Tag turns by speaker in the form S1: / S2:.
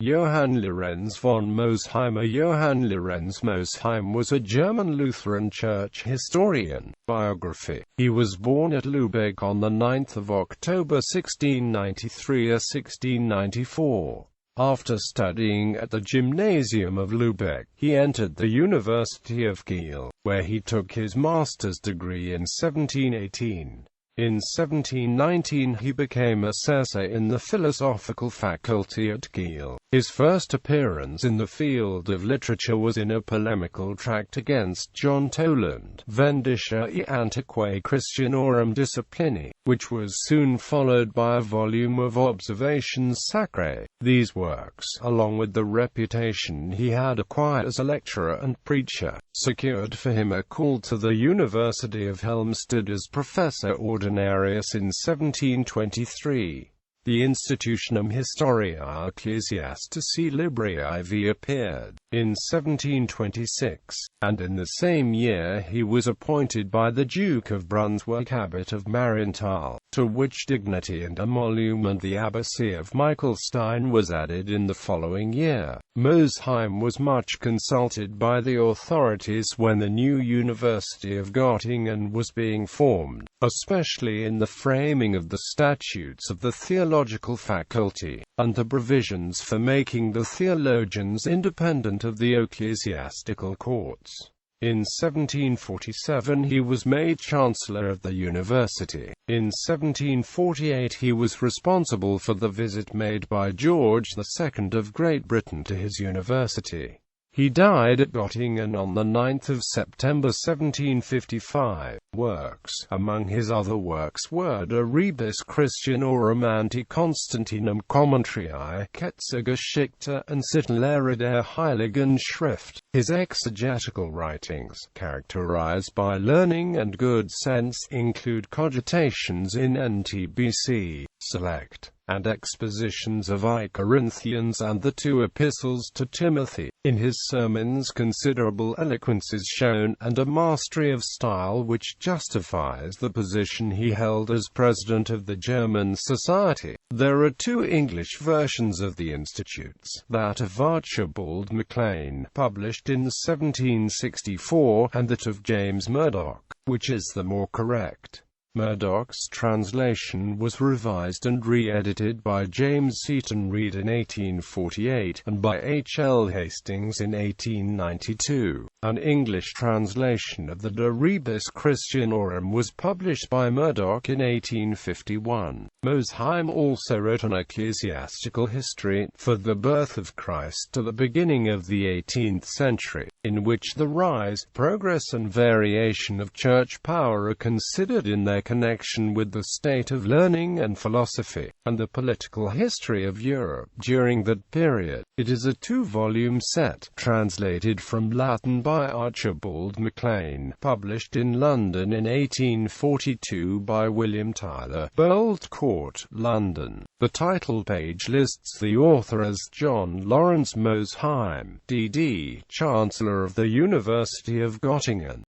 S1: Johann Lorenz von Mosheim. Johann Lorenz Mosheim was a German Lutheran church historian. Biography. He was born at Lübeck on 9 October 1693 or 1694. After studying at the Gymnasium of Lübeck, he entered the University of Kiel, where he took his master's degree in 1718. In 1719 he became assessor in the philosophical faculty at Kiel. His first appearance in the field of literature was in a polemical tract against John Toland, Vendische e Antiquae Christianorum Disciplini, which was soon followed by a volume of Observations Sacrae. These works, along with the reputation he had acquired as a lecturer and preacher, secured for him a call to the University of Helmstedt as professor ordinarius in 1723. The Institutionum Historiae Ecclesiastici Libri IV appeared in 1726, and in the same year he was appointed by the Duke of Brunswick abbot of Marienthal, to which dignity and emolument the abbacy of Michelstein was added in the following year. Mosheim was much consulted by the authorities when the new University of Göttingen was being formed, especially in the framing of the statutes of the theological faculty, and the provisions for making the theologians independent of the ecclesiastical courts. In 1747 he was made Chancellor of the University. In 1748 he was responsible for the visit made by George II of Great Britain to his university. He died at Göttingen on 9 September 1755. Works. Among his other works were De Rebus Christianorum Anti-Constantinum Commentarii, Ketzergeschichte and Sittellehre der Heiligen Schrift. His exegetical writings, characterized by learning and good sense, include Cogitations in NTBC, Select, and expositions of I Corinthians and the two epistles to Timothy. In his sermons considerable eloquence is shown, and a mastery of style which justifies the position he held as president of the German Society. There are two English versions of the Institutes, that of Archibald Maclean, published in 1764, and that of James Murdoch, which is the more correct. Murdoch's translation was revised and re-edited by James Seton Reed in 1848, and by H. L. Hastings in 1892. An English translation of the De Rebus Christianorum was published by Murdoch in 1851. Mosheim also wrote an ecclesiastical history, For the Birth of Christ to the Beginning of the 18th Century, in which the rise, progress and variation of church power are considered in their connection with the state of learning and philosophy, and the political history of Europe during that period. It is a two-volume set, translated from Latin by Archibald Maclean, published in London in 1842 by William Tyler, Bolt Court, London. The title page lists the author as Johann Lorenz Mosheim, D.D., Chancellor of the University of Göttingen.